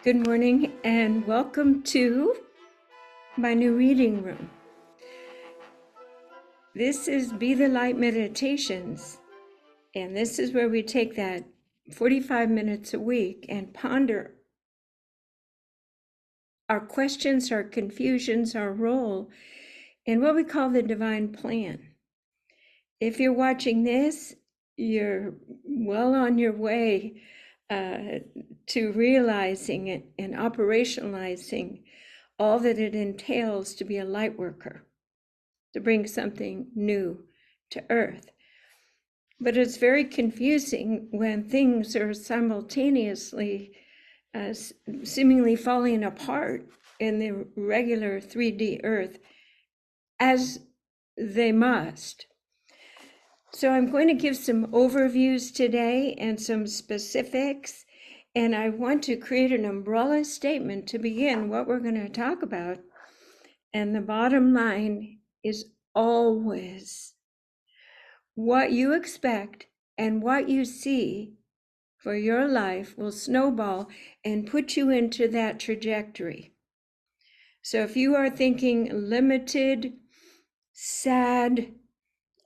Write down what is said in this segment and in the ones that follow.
Good morning and welcome to my new reading room. This is Be the Light Meditations, and this is where we take that 45 minutes a week and ponder our questions, our confusions, our role in what we call the divine plan. If you're watching this, you're well on your way to realizing it and operationalizing all that it entails to be a light worker, to bring something new to earth. But it's very confusing when things are simultaneously seemingly falling apart in the regular 3D earth, as they must. So I'm going to give some overviews today and some specifics, and I want to create an umbrella statement to begin what we're going to talk about. And the bottom line is always what you expect and what you see for your life will snowball and put you into that trajectory. So if you are thinking limited, sad,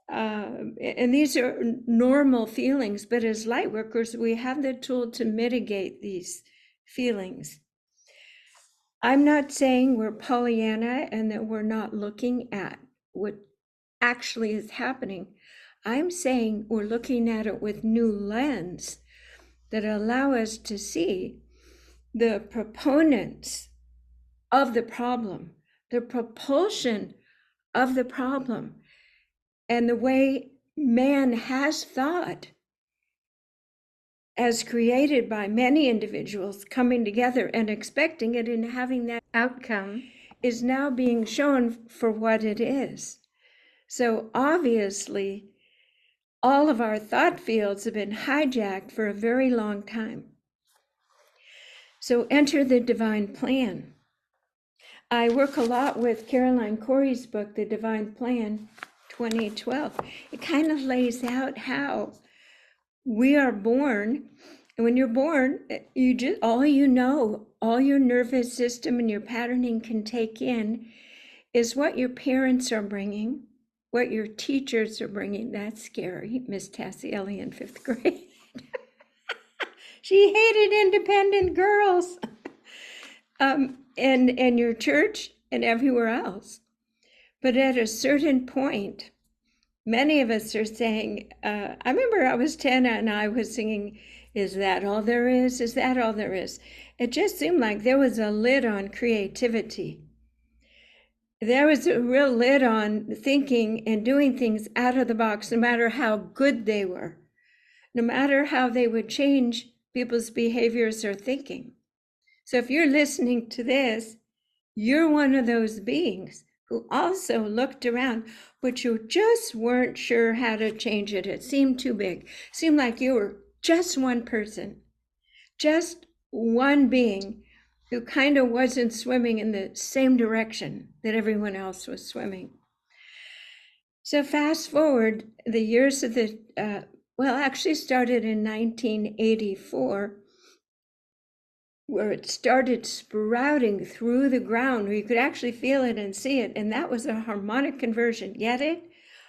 and these are normal feelings, but as light workers, we have the tool to mitigate these feelings. I'm not saying we're Pollyanna and that we're not looking at what actually is happening. I'm saying we're looking at it with new lens that allow us to see the proponents of the problem, the propulsion of the problem, and the way man has thought, as created by many individuals coming together and expecting it and having that outcome, is now being shown for what it is. So obviously, all of our thought fields have been hijacked for a very long time. So enter the divine plan. I work a lot with Caroline Cory's book, The Divine Plan, 2012. It kind of lays out how we are born, and when you're born, you just all your nervous system and your patterning can take in is what your parents are bringing, what your teachers are bringing. That's scary, Miss Tassielli in 5th grade. She hated independent girls. And your church and everywhere else. But at a certain point, many of us are saying, I remember I was 10 and I was singing, "Is that all there is? Is that all there is?" It just seemed like there was a lid on creativity. There was a real lid on thinking and doing things out of the box, no matter how good they were, no matter how they would change people's behaviors or thinking. So if you're listening to this, you're one of those beings who also looked around, but you just weren't sure how to change it. It seemed too big. It seemed like you were just one person, just one being who kind of wasn't swimming in the same direction that everyone else was swimming. So fast forward the years of the, actually started in 1984, where it started sprouting through the ground, where you could actually feel it and see it. And that was a harmonic conversion. Get it?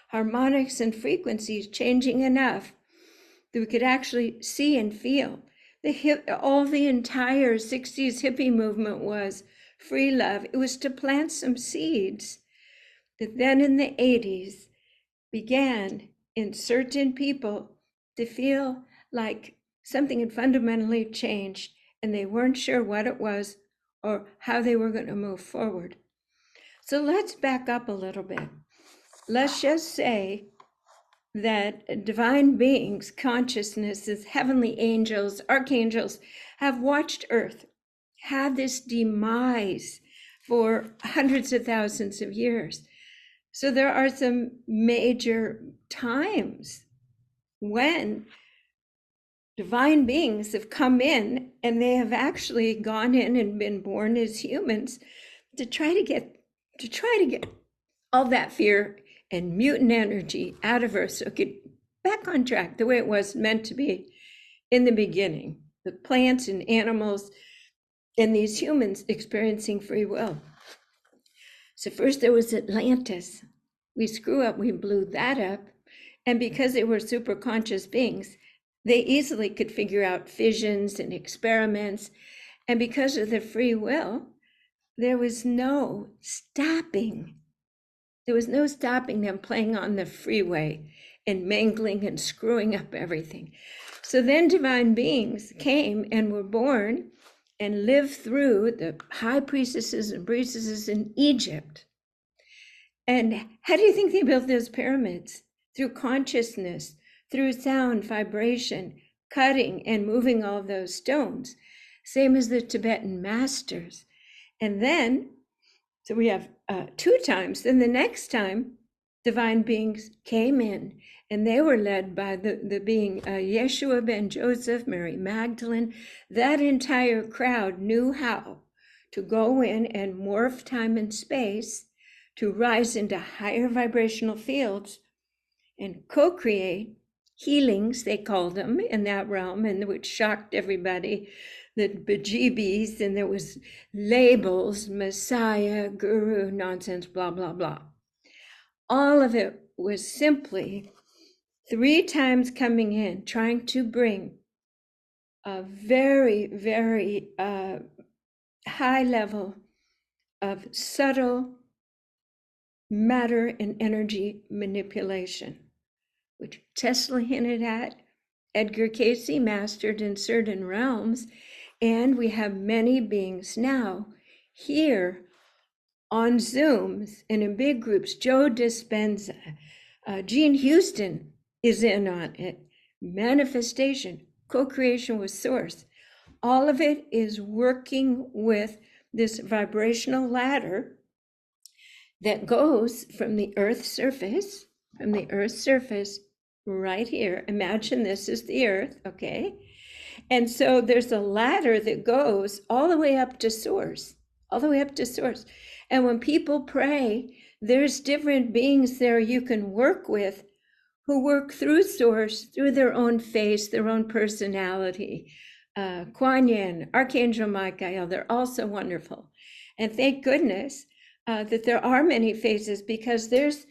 Harmonics and frequencies changing enough that we could actually see and feel. All the entire 60s hippie movement was free love. It was to plant some seeds that then in the 80s began in certain people to feel like something had fundamentally changed, and they weren't sure what it was or how they were going to move forward. So let's back up a little bit. Let's just say that divine beings, consciousnesses, heavenly angels, archangels have watched Earth have this demise for hundreds of thousands of years. So there are some major times when divine beings have come in and they have actually gone in and been born as humans to try to get all that fear and mutant energy out of Earth so it could back on track the way it was meant to be in the beginning, with plants and animals and these humans experiencing free will. So first there was Atlantis. We screw up, we blew that up. And because they were super conscious beings, they easily could figure out fissions and experiments. And because of the free will, there was no stopping. There was no stopping them playing on the freeway and mangling and screwing up everything. So then divine beings came and were born and lived through the high priestesses and priestesses in Egypt. And how do you think they built those pyramids? Through consciousness, through sound, vibration, cutting and moving all those stones. Same as the Tibetan masters. And then, so we have 2 times. Then the next time, divine beings came in, and they were led by the being Yeshua ben Joseph, Mary Magdalene. That entire crowd knew how to go in and morph time and space to rise into higher vibrational fields and co-create healings, they called them, in that realm, and which shocked everybody, the bejeebies, and there was labels, Messiah, Guru, nonsense, blah, blah, blah. All of it was simply 3 times coming in, trying to bring a very, very high level of subtle matter and energy manipulation, which Tesla hinted at, Edgar Cayce mastered in certain realms, and we have many beings now here on Zooms and in big groups. Joe Dispenza, Gene Houston is in on it. Manifestation, co-creation with Source. All of it is working with this vibrational ladder that goes from the Earth's surface, right here. Imagine this is the Earth, okay? And so there's a ladder that goes all the way up to Source, And when people pray, there's different beings there you can work with who work through Source, through their own face, their own personality. Kuan Yin, Archangel Michael, they're also wonderful. And thank goodness that there are many faces, because there's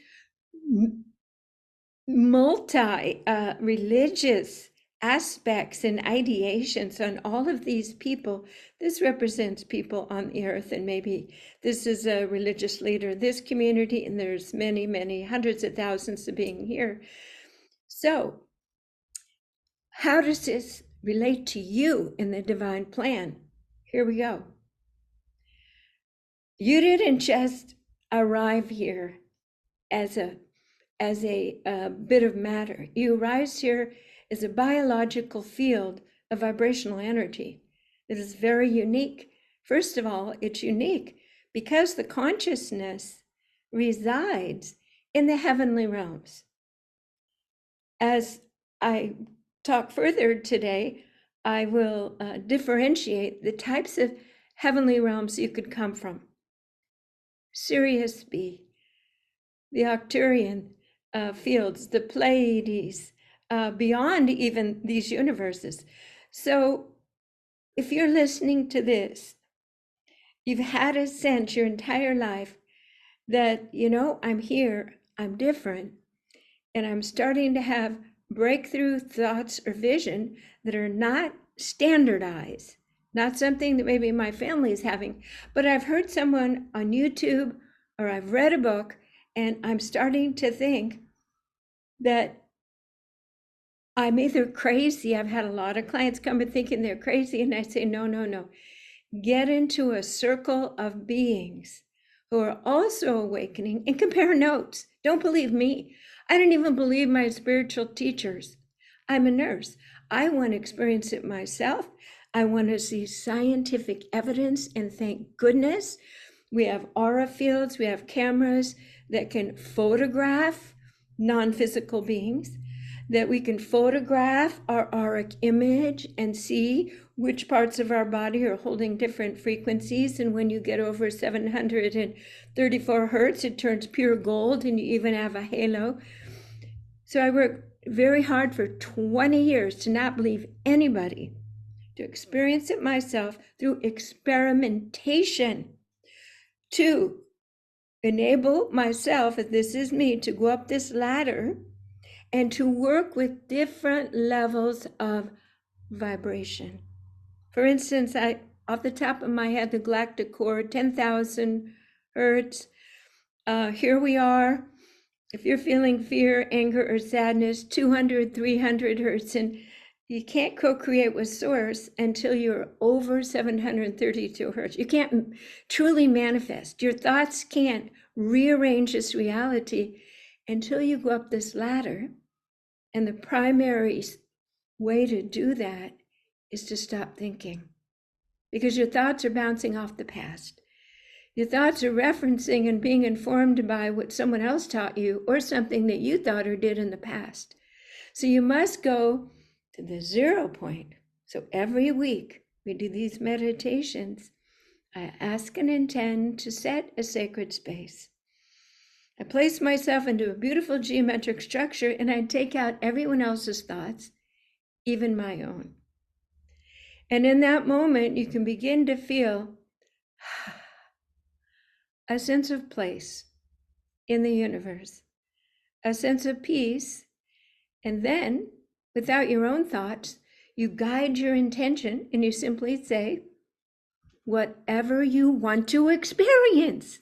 multi-religious aspects and ideations on all of these people. This represents people on the earth, and maybe this is a religious leader, this community, and there's many, many hundreds of thousands of being here. So how does this relate to you in the divine plan? Here we go. You didn't just arrive here as a bit of matter. You arise here as a biological field of vibrational energy that is very unique. First of all, it's unique because the consciousness resides in the heavenly realms. As I talk further today, I will differentiate the types of heavenly realms you could come from. Sirius B, the Arcturian fields, the Pleiades, beyond even these universes. So if you're listening to this, you've had a sense your entire life that, I'm here, I'm different, and I'm starting to have breakthrough thoughts or vision that are not standardized, not something that maybe my family is having, but I've heard someone on YouTube or I've read a book, and I'm starting to think that I'm either crazy. I've had a lot of clients come and thinking they're crazy, and I say, no. Get into a circle of beings who are also awakening and compare notes. Don't believe me. I don't even believe my spiritual teachers. I'm a nurse. I want to experience it myself. I want to see scientific evidence, and thank goodness we have aura fields, we have cameras that can photograph non-physical beings, that we can photograph our auric image and see which parts of our body are holding different frequencies. And when you get over 734 hertz, it turns pure gold, and you even have a halo. So I worked very hard for 20 years to not believe anybody to experience it myself through experimentation, to enable myself, if this is me, to go up this ladder and to work with different levels of vibration. For instance, off the top of my head, the galactic core, 10,000 hertz. Here we are. If you're feeling fear, anger, or sadness, 200, 300 hertz, and you can't co-create with source until you're over 732 hertz. You can't truly manifest. Your thoughts can't rearrange this reality until you go up this ladder. And the primary way to do that is to stop thinking, because your thoughts are bouncing off the past. Your thoughts are referencing and being informed by what someone else taught you or something that you thought or did in the past. So you must go to the 0 point. So every week we do these meditations. I ask and intend to set a sacred space. I place myself into a beautiful geometric structure, and I take out everyone else's thoughts, even my own. And in that moment, you can begin to feel a sense of place in the universe, a sense of peace, and then, without your own thoughts, you guide your intention and you simply say, whatever you want to experience.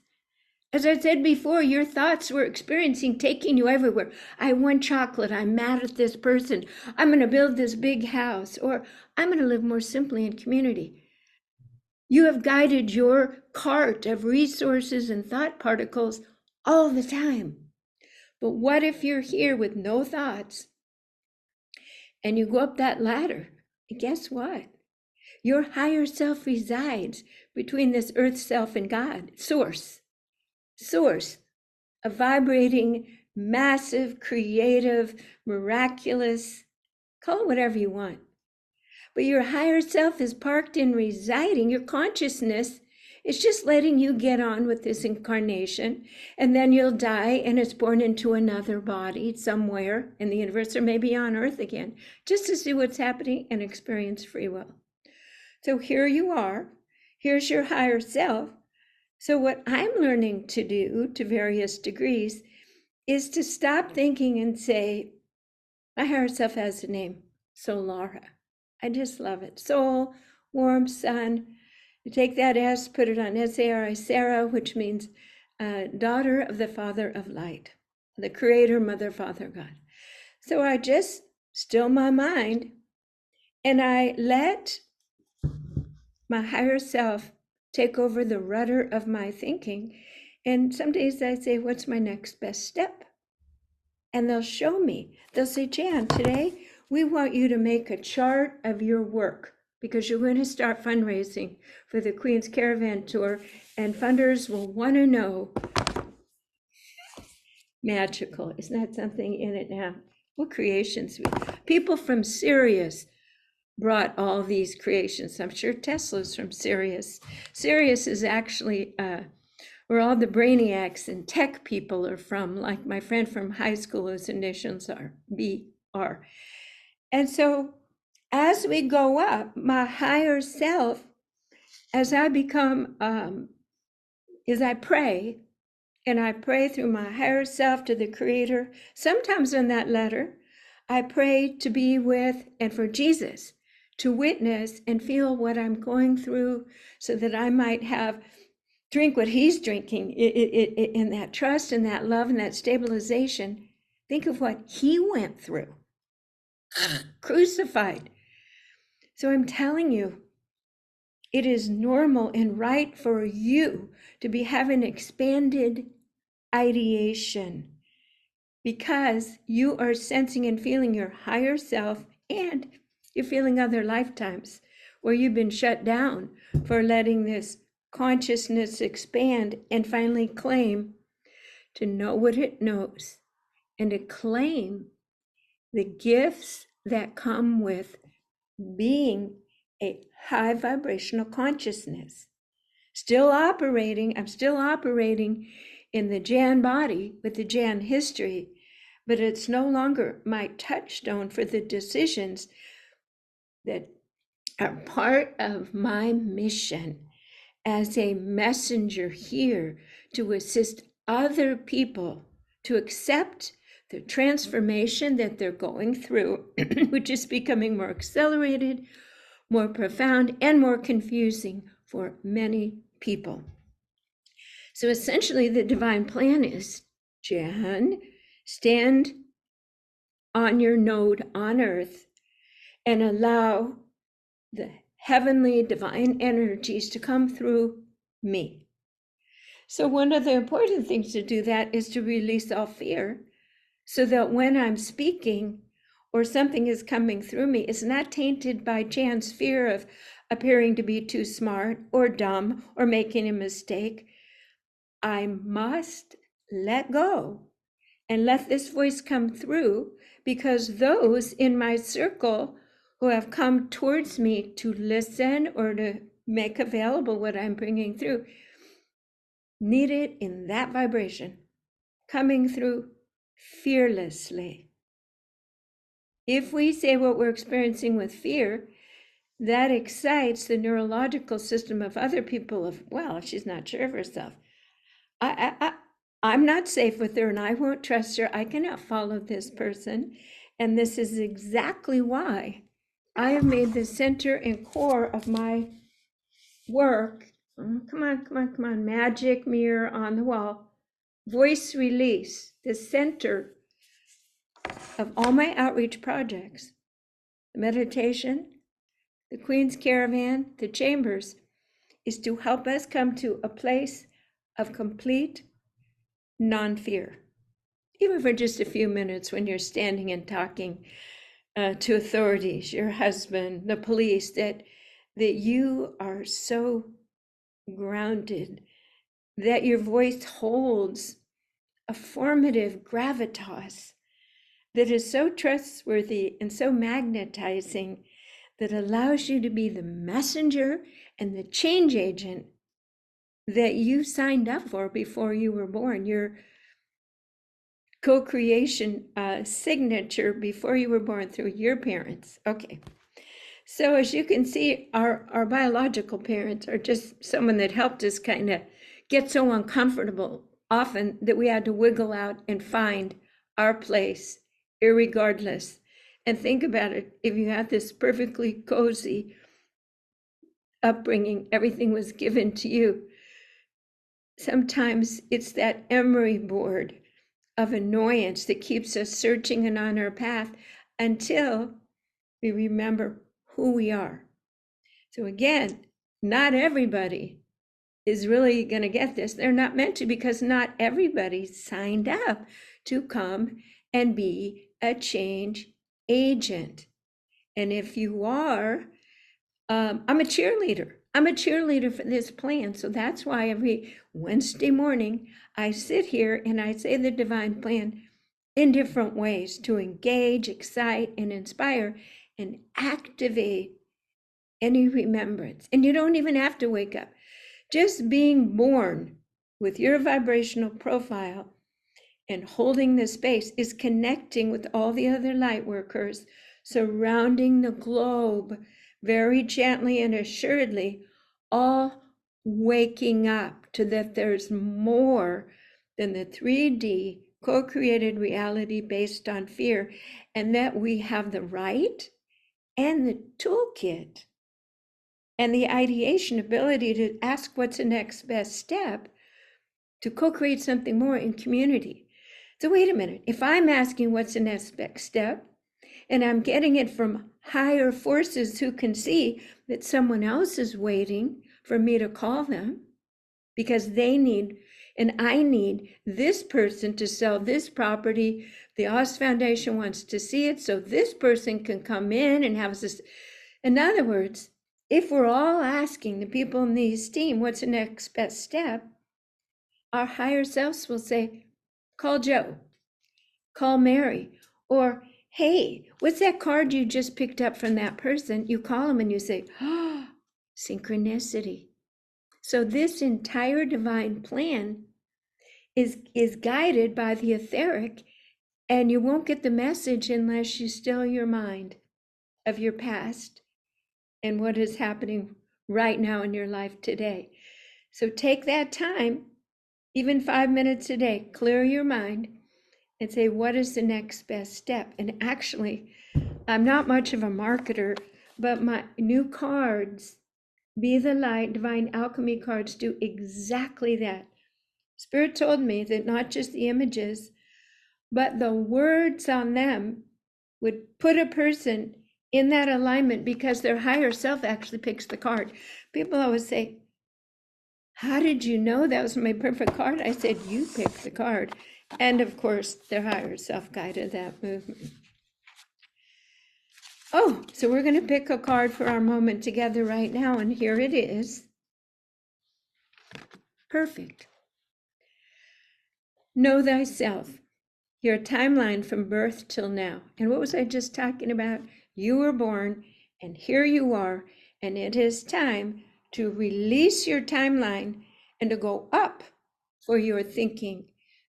As I said before, your thoughts were experiencing, taking you everywhere. I want chocolate. I'm mad at this person. I'm going to build this big house, or I'm going to live more simply in community. You have guided your cart of resources and thought particles all the time. But what if you're here with no thoughts and you go up that ladder? And guess what? Your higher self resides between this earth self and God, source, a vibrating, massive, creative, miraculous, call it whatever you want. But your higher self is parked in residing. Your consciousness is just letting you get on with this incarnation, and then you'll die and it's born into another body somewhere in the universe, or maybe on earth again, just to see what's happening and experience free will. So here you are. Here's your higher self. So what I'm learning to do to various degrees is to stop thinking and say, my higher self has a name, Solara. I just love it. Soul, warm sun. You take that S, put it on SARI, Sarah, which means daughter of the Father of Light, the Creator, Mother, Father, God. So I just still my mind and I let my higher self take over the rudder of my thinking. And some days I say, what's my next best step? And they'll show me. They'll say, Jan, today we want you to make a chart of your work because you're going to start fundraising for the Queen's Caravan Tour, and funders will want to know. Magical. Isn't that something in it now? What creations? People from Sirius brought all these creations. I'm sure Tesla's from Sirius. Sirius is actually where all the brainiacs and tech people are from, like my friend from high school whose initials are BR. And so as we go up, my higher self, as I become, as I pray, and I pray through my higher self to the Creator, sometimes in that letter, I pray to be with and for Jesus, to witness and feel what I'm going through so that I might drink what he's drinking in that trust and that love and that stabilization. Think of what he went through, crucified. So I'm telling you, it is normal and right for you to be having expanded ideation because you are sensing and feeling your higher self, and you're feeling other lifetimes where you've been shut down for letting this consciousness expand and finally claim to know what it knows and to claim the gifts that come with being a high vibrational consciousness. I'm still operating in the Jan body with the Jan history, but it's no longer my touchstone for the decisions that are part of my mission as a messenger here to assist other people to accept the transformation that they're going through, which is becoming more accelerated, more profound, and more confusing for many people. So essentially, the divine plan is, Jan, stand on your node on earth and allow the heavenly divine energies to come through me. So one of the important things to do that is to release all fear, so that when I'm speaking or something is coming through me, it's not tainted by Jan's fear of appearing to be too smart or dumb or making a mistake. I must let go and let this voice come through, because those in my circle who have come towards me to listen or to make available what I'm bringing through need it in that vibration, coming through fearlessly. If we say what we're experiencing with fear, that excites the neurological system of other people of, well, she's not sure of herself. I'm not safe with her and I won't trust her. I cannot follow this person. And this is exactly why I have made the center and core of my work. Come on, magic mirror on the wall. Voice release, the center of all my outreach projects. The meditation, the Queen's Caravan, the chambers, is to help us come to a place of complete non-fear. Even for just a few minutes when you're standing and talking to authorities, your husband, the police, that you are so grounded that your voice holds a formative gravitas that is so trustworthy and so magnetizing that allows you to be the messenger and the change agent that you signed up for before you were born. Your co-creation signature before you were born through your parents. Okay. So as you can see, our biological parents are just someone that helped us kind of get so uncomfortable often that we had to wiggle out and find our place, irregardless. And think about it, if you had this perfectly cozy upbringing, everything was given to you. Sometimes it's that emery board of annoyance that keeps us searching and on our path until we remember who we are. So again, not everybody is really going to get this. They're not meant to, because not everybody signed up to come and be a change agent. And if you are, I'm a cheerleader. I'm a cheerleader for this plan. So that's why every Wednesday morning I sit here and I say the divine plan in different ways to engage, excite, and inspire and activate any remembrance. And you don't even have to wake up. Just being born with your vibrational profile and holding the space is connecting with all the other light workers surrounding the globe very gently and assuredly, all waking up to that there's more than the 3D co-created reality based on fear, and that we have the right and the toolkit and the ideation ability to ask what's the next best step to co-create something more in community. So wait a minute, if I'm asking what's the next best step, and I'm getting it from higher forces who can see that someone else is waiting for me to call them because they need, and I need this person to sell this property. The Oz Foundation wants to see it so this person can come in and have this. In other words, if we're all asking the people in the esteem what's the next best step, our higher selves will say, call Joe, call Mary, or hey, what's that card you just picked up from that person? You call them and you say, oh, synchronicity. So this entire divine plan is guided by the etheric, and you won't get the message unless you still your mind of your past and what is happening right now in your life today. So take that time, even 5 minutes a day, clear your mind and say, what is the next best step? And actually, I'm not much of a marketer, but my new cards, Be the Light, Divine Alchemy cards, do exactly that. Spirit told me that not just the images, but the words on them would put a person in that alignment because their higher self actually picks the card. People always say, how did you know that was my perfect card? I said, you picked the card. And of course, their higher self guided that movement. Oh, so we're going to pick a card for our moment together right now. And here it is. Perfect. Know thyself, your timeline from birth till now. And what was I just talking about? You were born, and here you are. And it is time to release your timeline and to go up for your thinking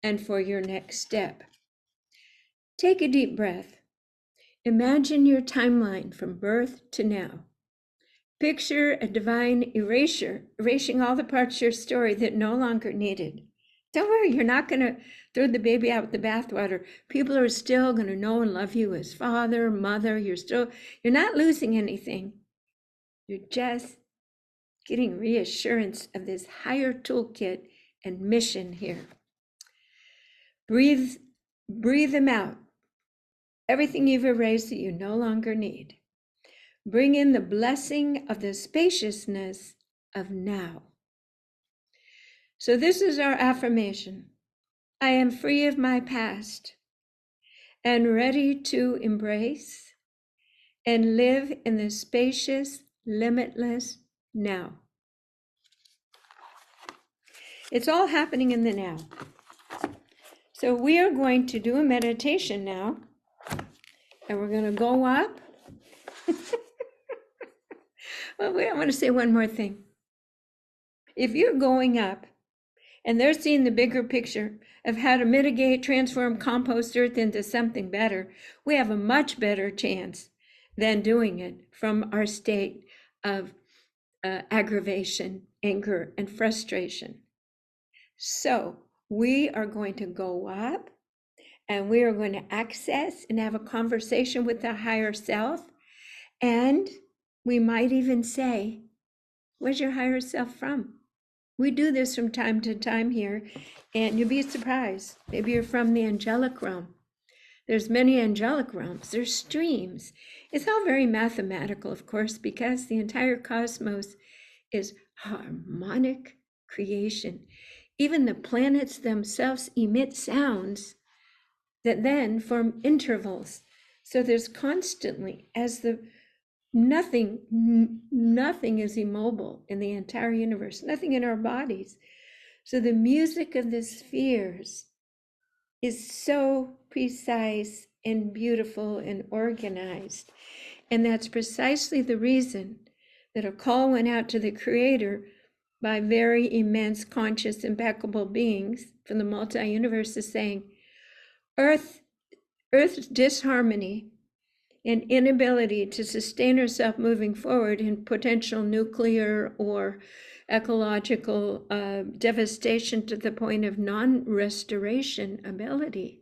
and for your next step. Take a deep breath. Imagine your timeline from birth to now. Picture a divine erasure, erasing all the parts of your story that no longer needed. Don't worry, you're not going to throw the baby out with the bathwater. People are still going to know and love you as father, mother. You're not losing anything. You're just getting reassurance of this higher toolkit and mission here. Breathe them out. Everything you've erased that you no longer need. Bring in the blessing of the spaciousness of now. So this is our affirmation. I am free of my past and ready to embrace and live in the spacious, limitless now. It's all happening in the now. So we are going to do a meditation now, and we're going to go up. Well, wait, I want to say one more thing. If you're going up and they're seeing the bigger picture of how to mitigate, transform compost earth into something better, we have a much better chance than doing it from our state of aggravation, anger, and frustration. So we are going to go up and we are going to access and have a conversation with the higher self. And we might even say, where's your higher self from? We do this from time to time here, and you'll be surprised. Maybe you're from the angelic realm. There's many angelic realms. There's streams. It's all very mathematical, of course, because the entire cosmos is harmonic creation. Even the planets themselves emit sounds that then form intervals. So there's constantly, as the nothing is immobile in the entire universe, nothing in our bodies. So the music of the spheres is so precise and beautiful and organized. And that's precisely the reason that a call went out to the Creator by very immense, conscious, impeccable beings from the multi-universes saying, Earth's disharmony and inability to sustain herself moving forward in potential nuclear or ecological devastation to the point of non-restoration ability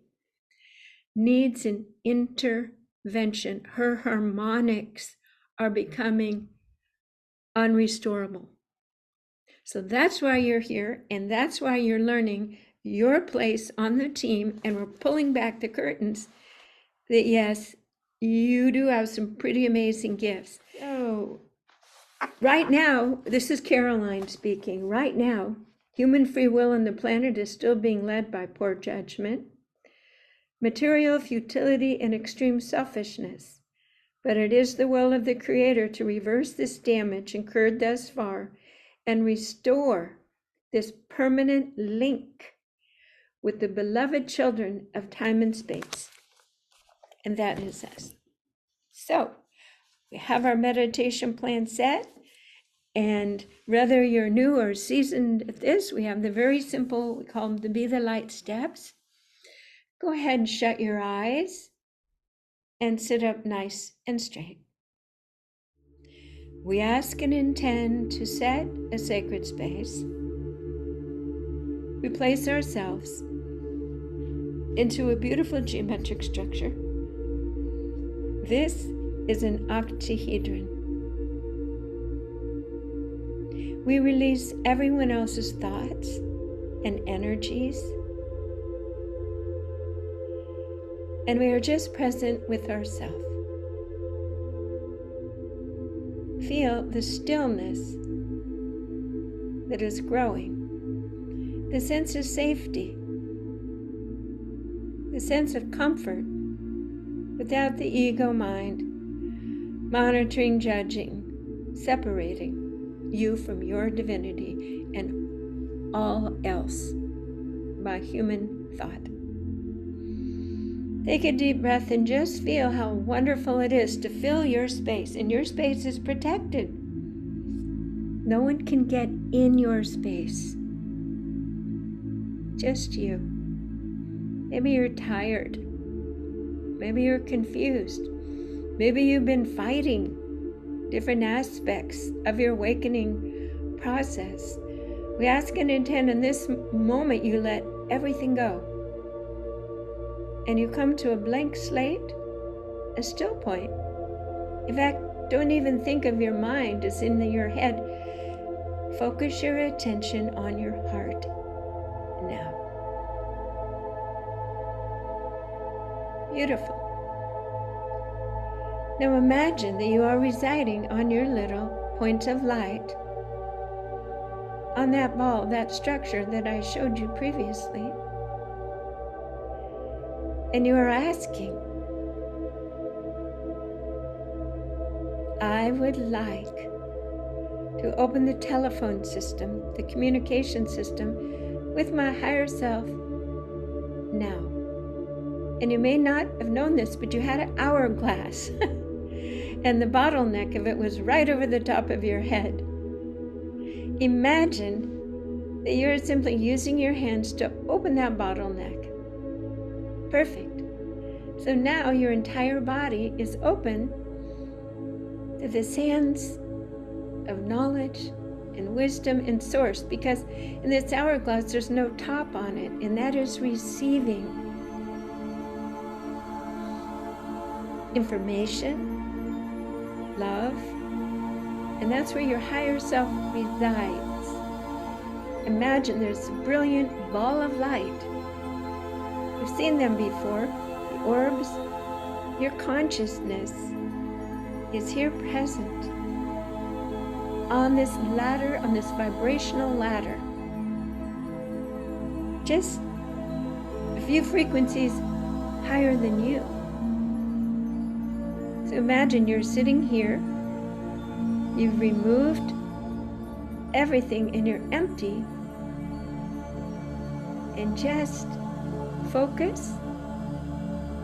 needs an intervention. Her harmonics are becoming unrestorable. So that's why you're here, and that's why you're learning your place on the team, and we're pulling back the curtains that yes, you do have some pretty amazing gifts. So right now, this is Caroline speaking. Right now, human free will on the planet is still being led by poor judgment, material futility, and extreme selfishness. But it is the will of the Creator to reverse this damage incurred thus far and restore this permanent link with the beloved children of time and space. And that is us. So we have our meditation plan set. And whether you're new or seasoned at this, we have the very simple, we call them the Be the Light steps. Go ahead and shut your eyes and sit up nice and straight. we ask and intend to set a sacred space. We place ourselves into a beautiful geometric structure. This is an octahedron. We release everyone else's thoughts and energies, and we are just present with ourselves. Feel the stillness that is growing, the sense of safety, the sense of comfort without the ego mind monitoring, judging, separating you from your divinity and all else by human thought. Take a deep breath and just feel how wonderful it is to fill your space, and your space is protected. No one can get in your space, just you. Maybe you're tired, maybe you're confused, maybe you've been fighting different aspects of your awakening process. We ask and intend in this moment you let everything go. And you come to a blank slate, a still point. In fact, don't even think of your mind as in your head. Focus your attention on your heart now. Beautiful. Now imagine that you are residing on your little point of light, on that ball, that structure that I showed you previously. And you are asking, I would like to open the telephone system, the communication system with my higher self now. And you may not have known this, but you had an hourglass and the bottleneck of it was right over the top of your head. Imagine that you're simply using your hands to open that bottleneck. Perfect. So now your entire body is open to the sands of knowledge and wisdom and source, because in this hourglass there's no top on it, and that is receiving information, love, and that's where your higher self resides. Imagine there's a brilliant ball of light. You've seen them before, the orbs. Your consciousness is here present on this ladder, on this vibrational ladder. Just a few frequencies higher than you. So imagine you're sitting here, you've removed everything and you're empty, and just focus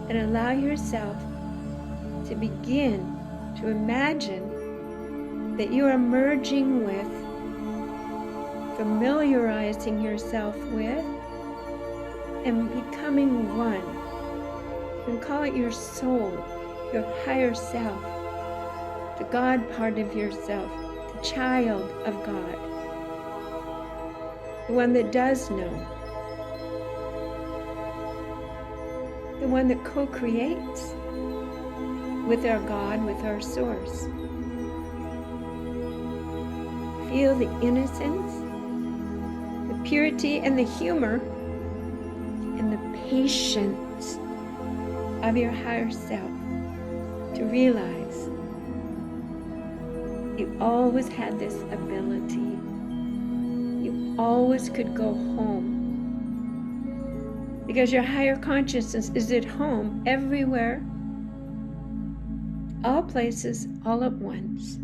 and allow yourself to begin to imagine that you are merging with, familiarizing yourself with, and becoming one. You can call it your soul, your higher self, the God part of yourself, the child of God, the one that does know, the one that co-creates with our God, with our source. Feel the innocence, the purity, and the humor, and the patience of your higher self to realize you always had this ability. You always could go home. Because your higher consciousness is at home everywhere, all places, all at once.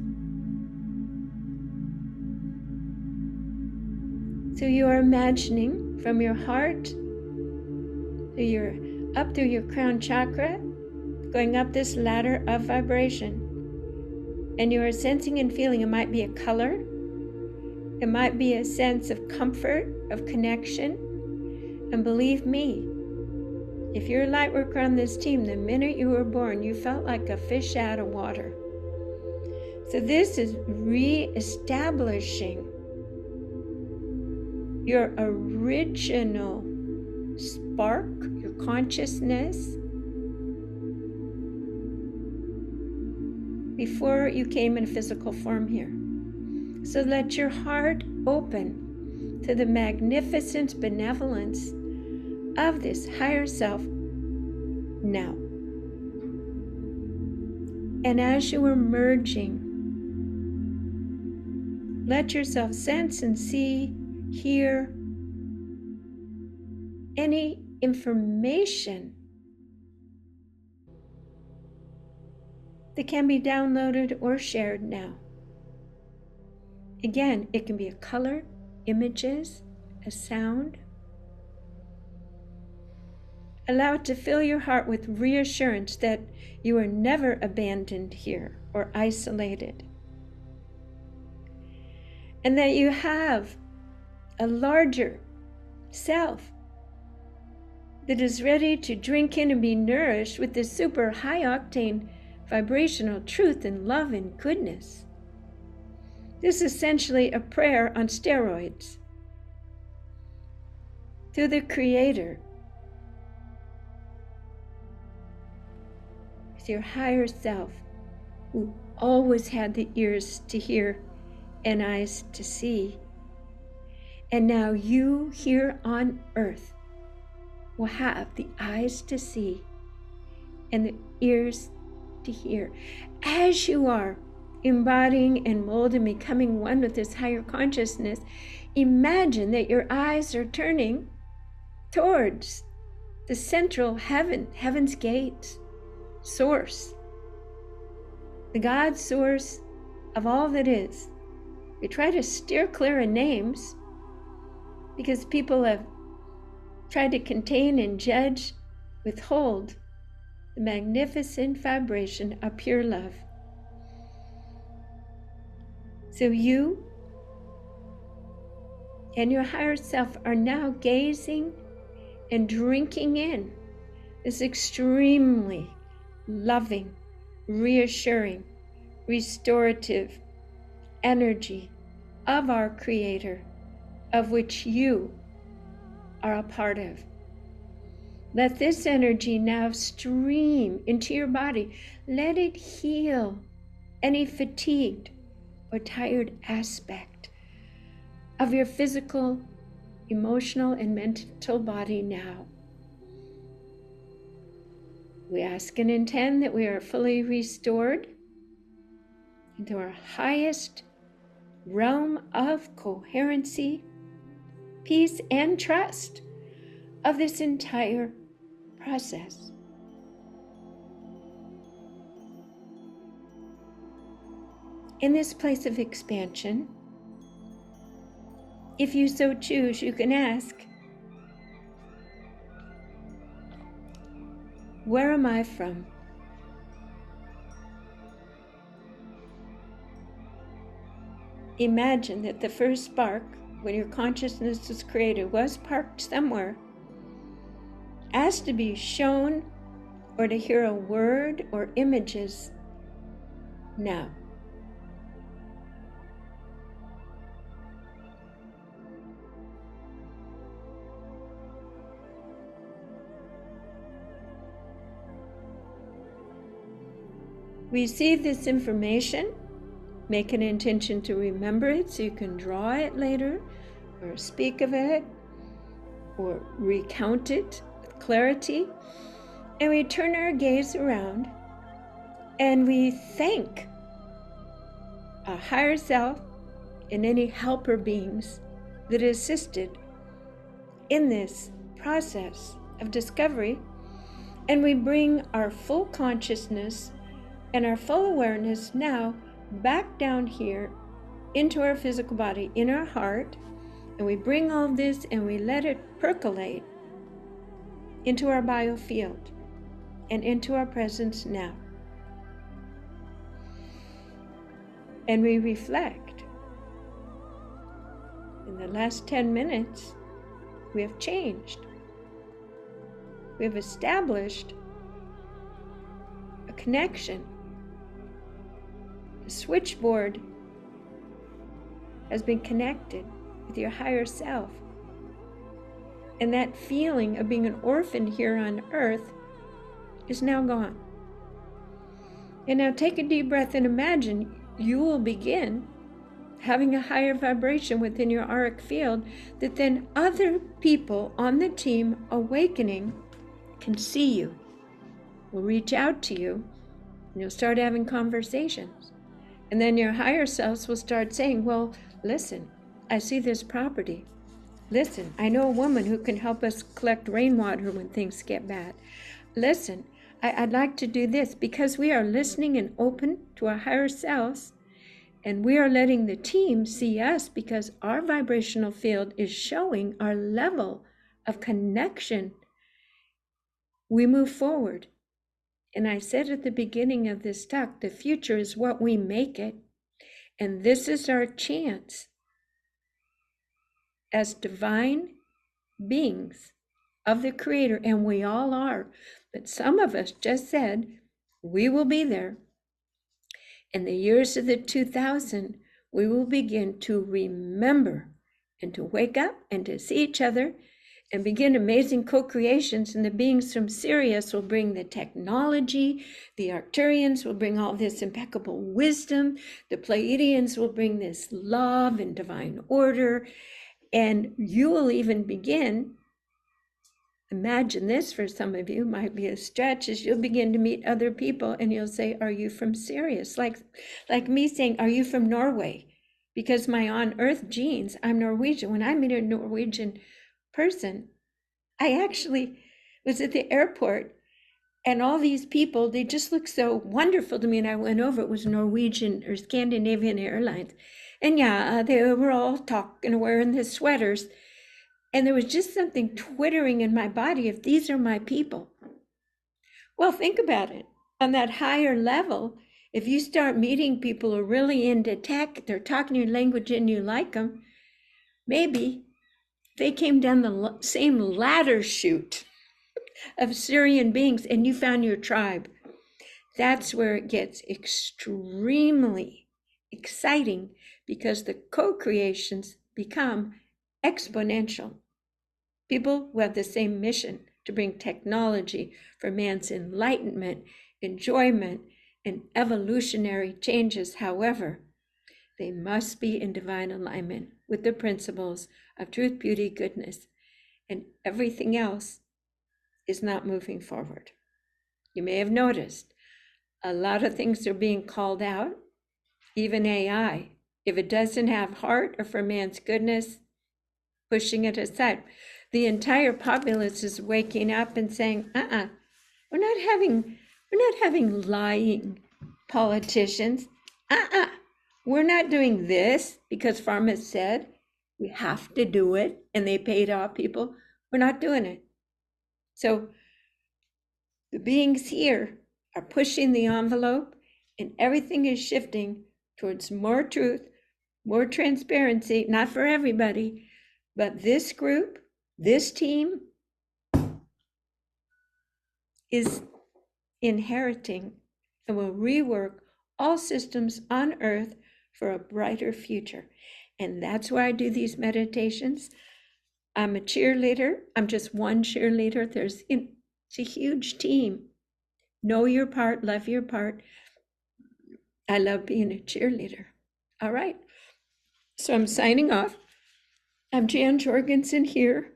So you are imagining from your heart to up through your crown chakra, going up this ladder of vibration. And you are sensing and feeling, it might be a color, it might be a sense of comfort, of connection. And believe me, if you're a light worker on this team, the minute you were born, you felt like a fish out of water. So this is re-establishing your original spark, your consciousness, before you came in physical form here. So let your heart open to the magnificent benevolence of this higher self now. And as you are merging, let yourself sense and see, hear any information that can be downloaded or shared now. Again, it can be a color, images, a sound. Allow it to fill your heart with reassurance that you are never abandoned here or isolated, and that you have a larger self that is ready to drink in and be nourished with this super high-octane vibrational truth and love and goodness. This is essentially a prayer on steroids to the Creator, with your higher self, who always had the ears to hear and eyes to see. And now you here on earth will have the eyes to see and the ears to hear. As you are embodying and molding, becoming one with this higher consciousness, imagine that your eyes are turning towards the central heaven, heaven's gate, source, the God source of all that is. We try to steer clear of names because people have tried to contain and judge, withhold the magnificent vibration of pure love. So you and your higher self are now gazing and drinking in this extremely loving, reassuring, restorative energy of our Creator, of which you are a part of. Let this energy now stream into your body. Let it heal any fatigued or tired aspect of your physical, emotional, and mental body now. We ask and intend that we are fully restored into our highest realm of coherency, peace, and trust of this entire process. In this place of expansion, if you so choose, you can ask, where am I from? Imagine that the first spark, when your consciousness was created, was parked somewhere. Ask to be shown or to hear a word or images now. Receive this information. Make an intention to remember it so you can draw it later, or speak of it, or recount it with clarity. And we turn our gaze around and we thank our higher self and any helper beings that assisted in this process of discovery. And we bring our full consciousness and our full awareness now back down here into our physical body, in our heart, and we bring all this and we let it percolate into our biofield and into our presence now. And we reflect. In the last 10 minutes, we have changed. We have established a connection switchboard has been connected with your higher self. And that feeling of being an orphan here on earth is now gone. And now take a deep breath and imagine you will begin having a higher vibration within your auric field that then other people on the team awakening can see you, will reach out to you, and you'll start having conversations. And then your higher selves will start saying, well, listen, I see this property. Listen, I know a woman who can help us collect rainwater when things get bad. Listen, I'd like to do this, because we are listening and open to our higher selves, and we are letting the team see us because our vibrational field is showing our level of connection. We move forward. And I said at the beginning of this talk, the future is what we make it. And this is our chance as divine beings of the Creator, and we all are. But some of us just said, we will be there. In the years of the 2000, we will begin to remember and to wake up and to see each other and begin amazing co-creations. And the beings from Sirius will bring the technology. The Arcturians will bring all this impeccable wisdom. The Pleiadians will bring this love and divine order. And you will even begin, imagine this for some of you, might be a stretch, is you'll begin to meet other people and you'll say, are you from Sirius? Like me saying, are you from Norway? Because my on-earth genes, I'm Norwegian. When I meet a Norwegian person, I actually was at the airport and all these people, they just looked so wonderful to me. And I went over, it was Norwegian or Scandinavian Airlines. And yeah, they were all talking and wearing the sweaters. And there was just something twittering in my body if these are my people. Well, think about it. On that higher level, if you start meeting people who are really into tech, they're talking your language and you like them, maybe they came down the same ladder chute of Syrian beings and you found your tribe. That's where it gets extremely exciting, because the co-creations become exponential. People who have the same mission to bring technology for man's enlightenment, enjoyment, and evolutionary changes. However, they must be in divine alignment with the principles of truth, beauty, goodness, and everything else is not moving forward. You may have noticed a lot of things are being called out, even AI. If it doesn't have heart or for man's goodness, pushing it aside. The entire populace is waking up and saying, we're not having lying politicians. We're not doing this because pharma said we have to do it and they paid off people. We're not doing it. So the beings here are pushing the envelope and everything is shifting towards more truth, more transparency, not for everybody, but this group, this team is inheriting and will rework all systems on earth for a brighter future. And that's why I do these meditations. I'm a cheerleader. I'm just one cheerleader. It's a huge team. Know your part, love your part. I love being a cheerleader. All right. So I'm signing off. I'm Jan Jorgensen here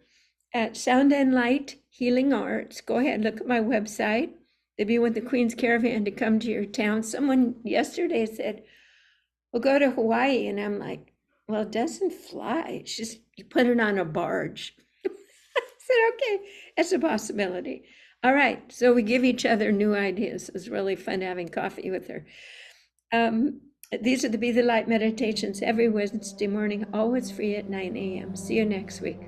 at Sound and Light Healing Arts. Go ahead, look at my website. If you want the Queen's Caravan to come to your town, someone yesterday said, we'll go to Hawaii. And I'm like, well, it doesn't fly. It's just, you put it on a barge. I said, okay, that's a possibility. All right, so we give each other new ideas. It was really fun having coffee with her. These are the Be the Light meditations every Wednesday morning, always free at 9 a.m. See you next week.